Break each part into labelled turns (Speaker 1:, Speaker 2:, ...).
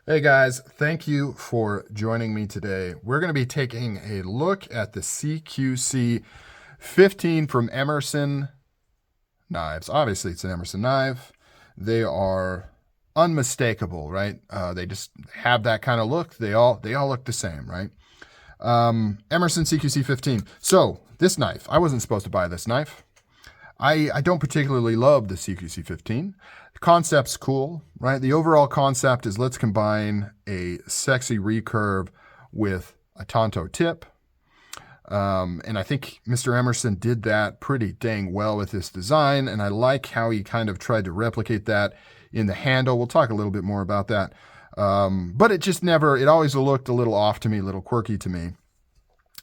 Speaker 1: Hey guys, thank you for joining me today. We're going to be taking a look at the CQC-15 from Emerson knives. Obviously, it's an Emerson knife. They are unmistakable, right? They just have that kind of look. They all look the same, right? Emerson CQC-15. So this knife, I wasn't supposed to buy this knife. I don't particularly love the CQC-15. The concept's cool, right? The overall concept is let's combine a sexy recurve with a tanto tip. And I think Mr. Emerson did that pretty dang well with this design, and I like how he kind of tried to replicate that in the handle. We'll talk a little bit more about that. But it always looked a little off to me, a little quirky to me.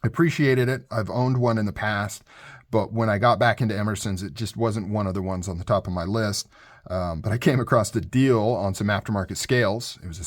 Speaker 1: I appreciated it. I've owned one in the past, but when I got back into Emerson's, it just wasn't one of the ones on the top of my list. But I came across the deal on some aftermarket scales. It was a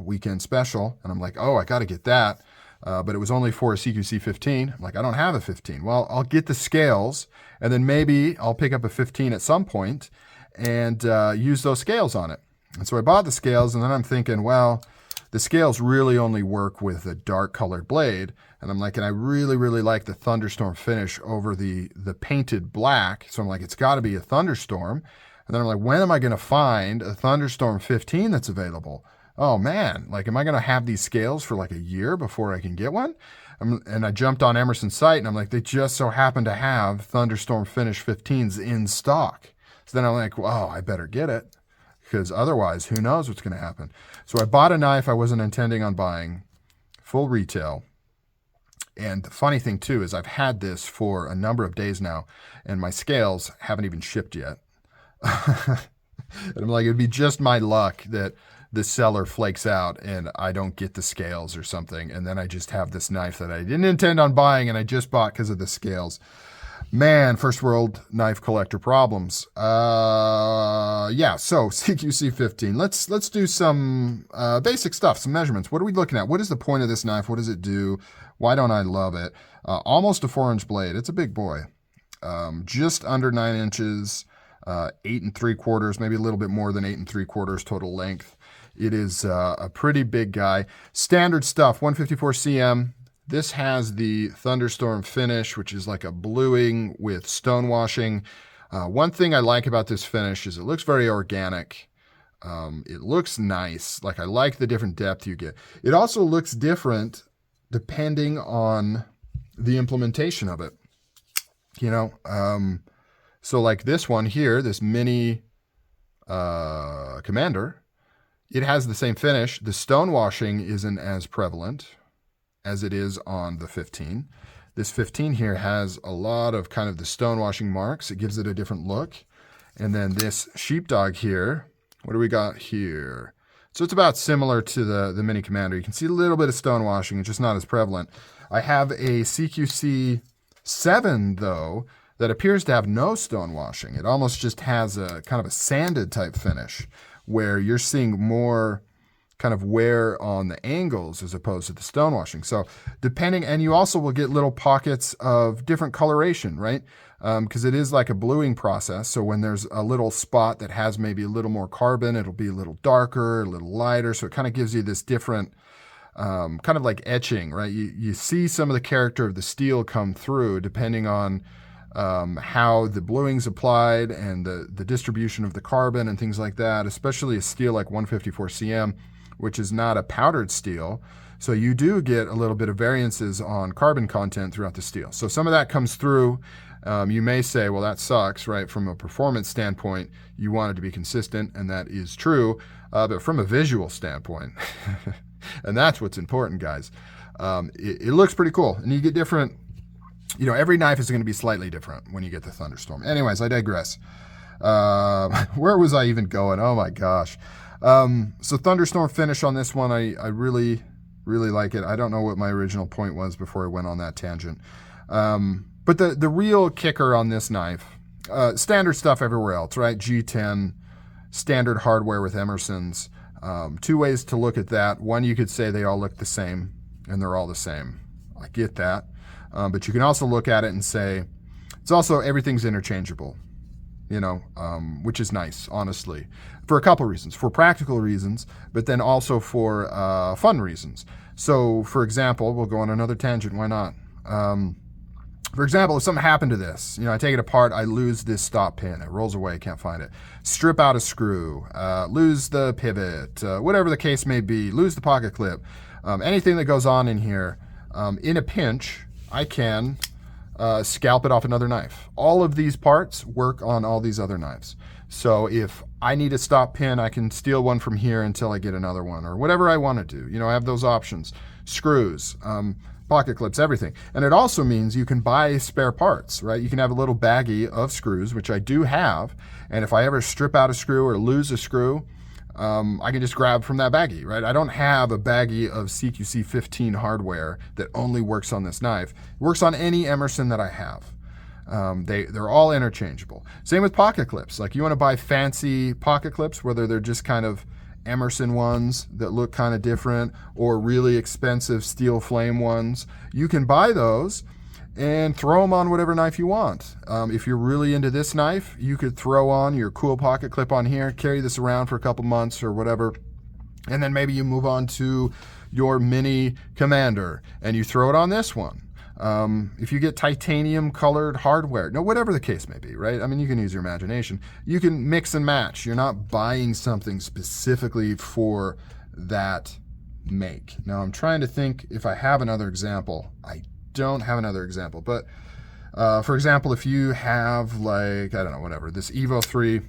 Speaker 1: weekend special, and I'm like, oh, I got to get that. But it was only for a CQC-15. I'm like, I don't have a 15. Well, I'll get the scales, and then maybe I'll pick up a 15 at some point and use those scales on it. And so I bought the scales, and then I'm thinking, well, the scales really only work with a dark colored blade. And I'm like, and I really, really like the thunderstorm finish over the painted black. So I'm like, it's got to be a thunderstorm. And then I'm like, when am I going to find a thunderstorm 15 that's available? Oh man, like, am I going to have these scales for like a year before I can get one? And I jumped on Emerson's site, and I'm like, they just so happen to have thunderstorm finish 15s in stock. So then I'm like, well, I better get it, because otherwise, who knows what's going to happen. So I bought a knife I wasn't intending on buying, full retail. And the funny thing too is I've had this for a number of days now, and my scales haven't even shipped yet. And I'm like, it'd be just my luck that the seller flakes out and I don't get the scales or something, and then I just have this knife that I didn't intend on buying and I just bought because of the scales. Man, first world knife collector problems. So CQC-15. Let's do some basic stuff, some measurements. What are we looking at? What is the point of this knife? What does it do? Why don't I love it? Almost a 4-inch blade. It's a big boy. Just under 9 inches, 8 3/4, maybe a little bit more than 8 3/4 total length. It is a pretty big guy. Standard stuff, 154 cm. This has the thunderstorm finish, which is like a bluing with stonewashing. One thing I like about this finish is it looks very organic. It looks nice. Like, I like the different depth you get. It also looks different depending on the implementation of it. So like this one here, this mini Commander, it has the same finish. The stonewashing isn't as prevalent as it is on the 15. This 15 here has a lot of kind of the stonewashing marks. It gives it a different look. And then this sheepdog here, what do we got here? So it's about similar to the Mini Commander. You can see a little bit of stonewashing. It's just not as prevalent. I have a CQC-7, though, that appears to have no stonewashing. It almost just has a kind of a sanded type finish, where you're seeing more kind of wear on the angles as opposed to the stonewashing. So and you also will get little pockets of different coloration, right? Because it is like a bluing process. So when there's a little spot that has maybe a little more carbon, it'll be a little darker, a little lighter. So it kind of gives you this different kind of like etching, right? You see some of the character of the steel come through depending on how the bluing's applied and the distribution of the carbon and things like that, especially a steel like 154 cm, which is not a powdered steel. So you do get a little bit of variances on carbon content throughout the steel. So some of that comes through. You may say, well, that sucks, right? From a performance standpoint, you want it to be consistent, and that is true. But from a visual standpoint, and that's what's important, guys, it looks pretty cool. And you get different, every knife is going to be slightly different when you get the thunderstorm. Anyways, I digress. Where was I even going? Oh my gosh. So thunderstorm finish on this one, I really, really like it. I don't know what my original point was before I went on that tangent. But the real kicker on this knife, standard stuff everywhere else, right? G10, standard hardware with Emerson's. Two ways to look at that. One, you could say they all look the same, and they're all the same. I get that. But you can also look at it and say, everything's interchangeable. which is nice, honestly, for a couple reasons. For practical reasons, but then also for fun reasons. So, for example, we'll go on another tangent, why not? For example, if something happened to this, I take it apart, I lose this stop pin, it rolls away, can't find it. Strip out a screw, lose the pivot, whatever the case may be, lose the pocket clip, anything that goes on in here, in a pinch, I can scalp it off another knife. All of these parts work on all these other knives. So if I need a stop pin, I can steal one from here until I get another one, or whatever I want to do. I have those options. Screws, pocket clips, everything. And it also means you can buy spare parts, right? You can have a little baggie of screws, which I do have. And if I ever strip out a screw or lose a screw, I can just grab from that baggie, right? I don't have a baggie of CQC-15 hardware that only works on this knife. It works on any Emerson that I have. They're all interchangeable. Same with pocket clips. Like, you want to buy fancy pocket clips, whether they're just kind of Emerson ones that look kind of different or really expensive steel flame ones, you can buy those and throw them on whatever knife you want. If you're really into this knife, you could throw on your cool pocket clip on here, carry this around for a couple months or whatever, and then maybe you move on to your mini Commander and you throw it on this one. If you get titanium colored hardware, whatever the case may be, right? I mean, you can use your imagination. You can mix and match. You're not buying something specifically for that make. Now, I'm trying to think if I have another example. I don't have another example, but for example, if you have, like, I don't know, whatever, this Evo 3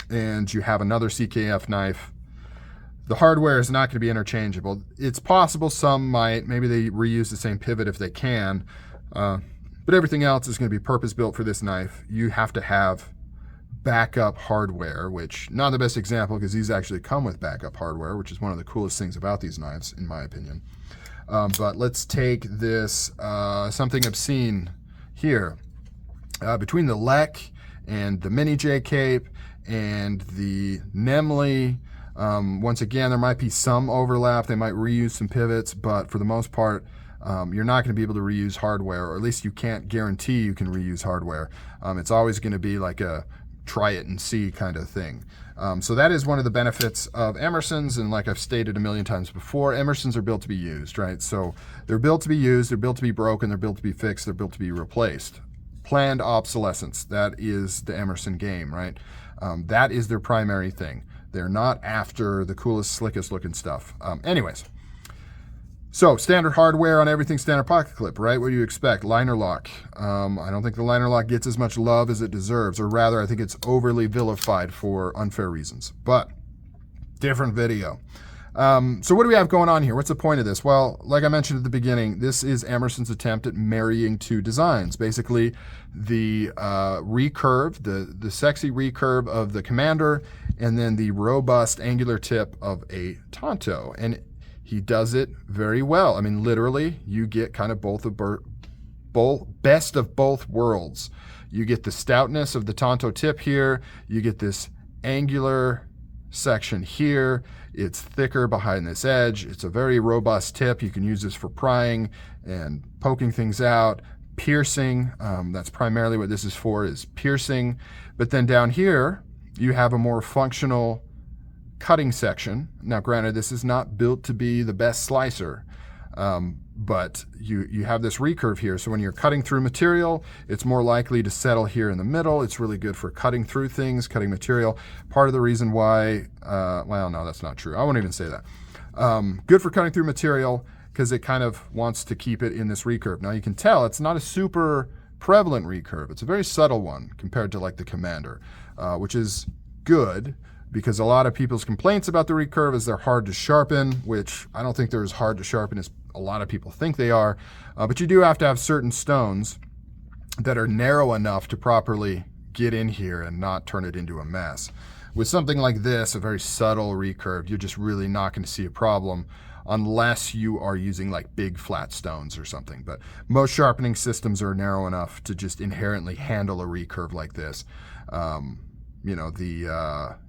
Speaker 1: and you have another CKF knife, the hardware is not going to be interchangeable. It's possible some might, maybe they reuse the same pivot if they can, but everything else is going to be purpose-built for this knife. You have to have backup hardware, which, not the best example because these actually come with backup hardware, which is one of the coolest things about these knives, in my opinion. But let's take this, something obscene here. Between the Lek and the Mini J Cape and the Nemly, once again, there might be some overlap. They might reuse some pivots, but for the most part, you're not going to be able to reuse hardware, or at least you can't guarantee you can reuse hardware. It's always going to be like a try it and see kind of thing. So that is one of the benefits of Emersons, and like I've stated a million times before, Emersons are built to be used, right? So they're built to be used, they're built to be broken, they're built to be fixed, they're built to be replaced. Planned obsolescence, that is the Emerson game, right? That is their primary thing. They're not after the coolest, slickest looking stuff. Anyways, so standard hardware on everything, standard pocket clip, right? What do you expect? Liner lock. I don't think the liner lock gets as much love as it deserves, or rather, I think it's overly vilified for unfair reasons. But different video. So what do we have going on here? What's the point of this? Well, like I mentioned at the beginning, this is Emerson's attempt at marrying two designs. Basically, the recurve, the sexy recurve of the Commander, and then the robust angular tip of a Tanto. And he does it very well. I mean, literally, you get kind of best of both worlds. You get the stoutness of the Tanto tip here. You get this angular section here. It's thicker behind this edge. It's a very robust tip. You can use this for prying and poking things out, piercing. That's primarily what this is for, is piercing. But then down here, you have a more functional cutting section. Now, granted, this is not built to be the best slicer, but you have this recurve here. So when you're cutting through material, it's more likely to settle here in the middle. It's really good for cutting through things, cutting material. Part of the reason why, well, no, that's not true. I won't even say that. Good for cutting through material because it kind of wants to keep it in this recurve. Now, you can tell it's not a super prevalent recurve. It's a very subtle one compared to like the Commander, which is good, because a lot of people's complaints about the recurve is they're hard to sharpen, which I don't think they're as hard to sharpen as a lot of people think they are. But you do have to have certain stones that are narrow enough to properly get in here and not turn it into a mess. With something like this, a very subtle recurve, you're just really not going to see a problem unless you are using like big flat stones or something. But most sharpening systems are narrow enough to just inherently handle a recurve like this. You know, the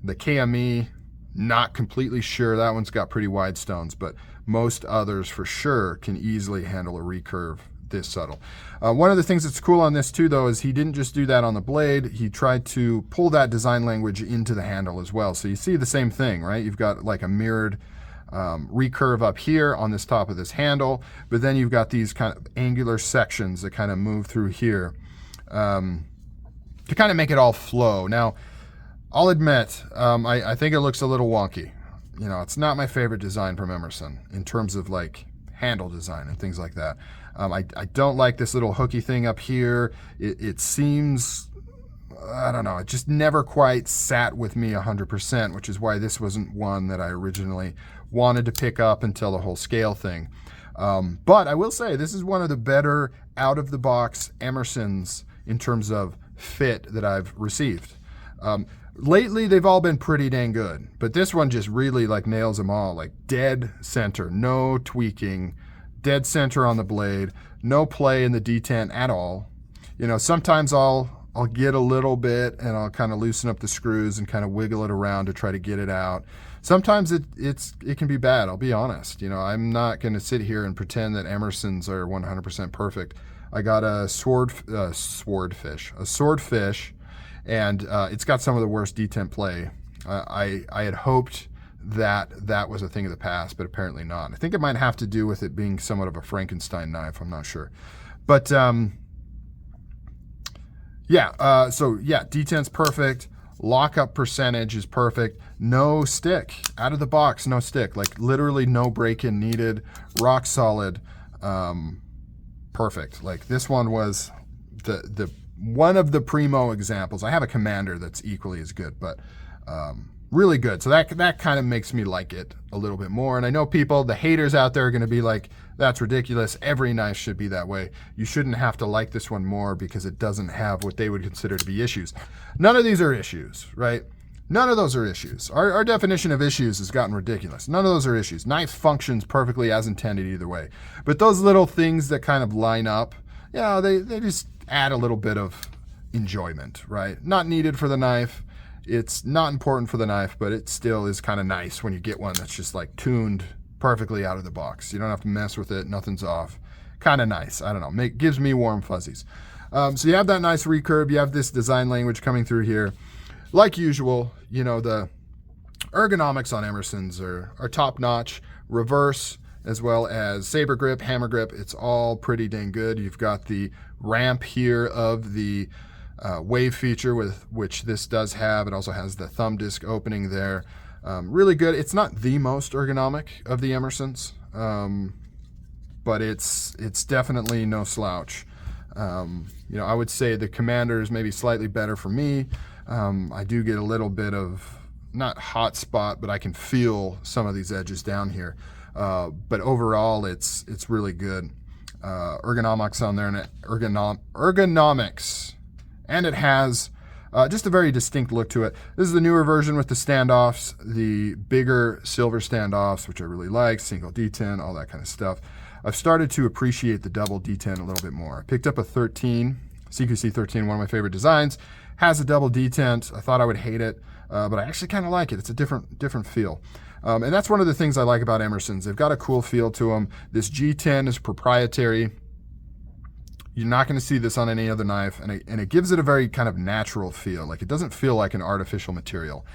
Speaker 1: KME, not completely sure. That one's got pretty wide stones, but most others for sure can easily handle a recurve this subtle. One of the things that's cool on this too, though, is he didn't just do that on the blade. He tried to pull that design language into the handle as well. So you see the same thing, right? You've got like a mirrored recurve up here on this top of this handle, but then you've got these kind of angular sections that kind of move through here to kind of make it all flow. Now, I'll admit, I think it looks a little wonky. You know, it's not my favorite design from Emerson in terms of like handle design and things like that. I don't like this little hooky thing up here. It seems, I don't know, it just never quite sat with me 100%, which is why this wasn't one that I originally wanted to pick up until the whole scale thing. But I will say this is one of the better out-of-the-box Emersons in terms of fit that I've received. Lately, they've all been pretty dang good, but this one just really like nails them all, like dead center, no tweaking, dead center on the blade, no play in the detent at all. You know, sometimes I'll get a little bit and I'll kind of loosen up the screws and kind of wiggle it around to try to get it out. Sometimes it can be bad, I'll be honest. You know, I'm not going to sit here and pretend that Emersons are 100% perfect. I got a swordfish, and it's got some of the worst detent play. I had hoped that was a thing of the past, but apparently not. I think it might have to do with it being somewhat of a Frankenstein knife. I'm not sure. But detent's perfect. Lockup percentage is perfect. No stick. Out of the box, no stick. Like literally no break-in needed. Rock solid. Perfect. Like this one was the one of the primo examples. I have a Commander that's equally as good, but really good. So that kind of makes me like it a little bit more. And I know people, the haters out there, are going to be like, that's ridiculous. Every knife should be that way. You shouldn't have to like this one more because it doesn't have what they would consider to be issues. None of these are issues, right? None of those are issues. Our definition of issues has gotten ridiculous. None of those are issues. Knife functions perfectly as intended either way. But those little things that kind of line up, you know, they just add a little bit of enjoyment, right? Not needed for the knife. It's not important for the knife, but it still is kind of nice when you get one that's just like tuned perfectly out of the box. You don't have to mess with it. Nothing's off. Kind of nice. I don't know. Gives me warm fuzzies. So you have that nice recurve. You have this design language coming through here. Like usual, you know, the ergonomics on Emersons are top notch. Reverse as well as saber grip, hammer grip. It's all pretty dang good. You've got the ramp here of the wave feature, with which this does have. It also has the thumb disc opening there. Really good. It's not the most ergonomic of the Emersons, but it's definitely no slouch. You know, I would say the Commander is maybe slightly better for me. I do get a little bit of, not hot spot, but I can feel some of these edges down here. But overall, it's really good. Ergonomics on there, and ergonomics, and it has just a very distinct look to it. This is the newer version with the standoffs, the bigger silver standoffs, which I really like, single detent, all that kind of stuff. I've started to appreciate the double detent a little bit more. I picked up a 13, CQC-15, one of my favorite designs, has a double detent. I thought I would hate it, but I actually kind of like it. It's a different feel. And that's one of the things I like about Emersons. They've got a cool feel to them. This G10 is proprietary. You're not going to see this on any other knife, and it gives it a very kind of natural feel. Like, it doesn't feel like an artificial material.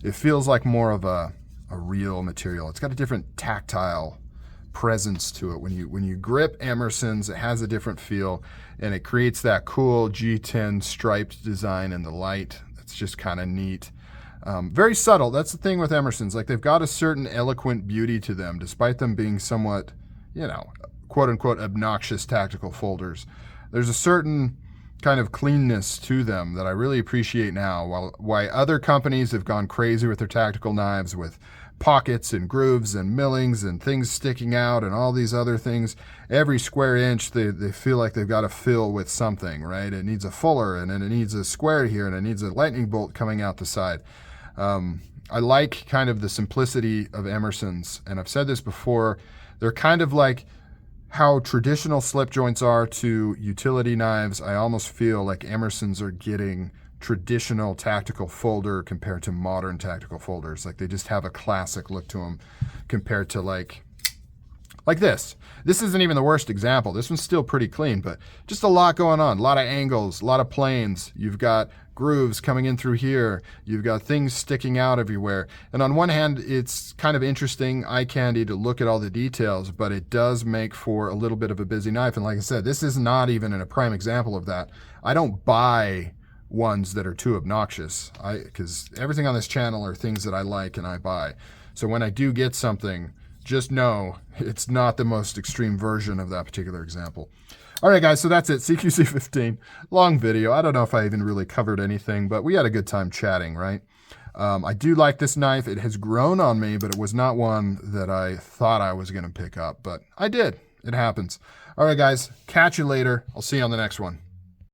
Speaker 1: It feels like more of a real material. It's got a different tactile presence to it. When you grip Emersons, it has a different feel, and it creates that cool G10 striped design in the light. It's just kind of neat. Very subtle. That's the thing with Emersons. Like, they've got a certain eloquent beauty to them, despite them being somewhat, you know, quote unquote obnoxious tactical folders. There's a certain kind of cleanness to them that I really appreciate now. While other companies have gone crazy with their tactical knives, with pockets and grooves and millings and things sticking out and all these other things, every square inch they feel like they've got to fill with something, right? It needs a fuller, and then it needs a square here, and it needs a lightning bolt coming out the side. I like kind of the simplicity of Emersons, and I've said this before, they're kind of like how traditional slip joints are to utility knives. I almost feel like Emersons are getting traditional tactical folder compared to modern tactical folders. Like, they just have a classic look to them compared to like Like this. This isn't even the worst example. This one's still pretty clean, but just a lot going on. A lot of angles, a lot of planes. You've got grooves coming in through here. You've got things sticking out everywhere. And on one hand, it's kind of interesting, eye candy to look at all the details, but it does make for a little bit of a busy knife. And like I said, this is not even a prime example of that. I don't buy ones that are too obnoxious, because everything on this channel are things that I like and I buy. So when I do get something, just know it's not the most extreme version of that particular example. All right, guys, so that's it. CQC-15, long video. I don't know if I even really covered anything, but we had a good time chatting, right? I do like this knife. It has grown on me, but it was not one that I thought I was going to pick up, but I did. It happens. All right, guys, catch you later. I'll see you on the next one.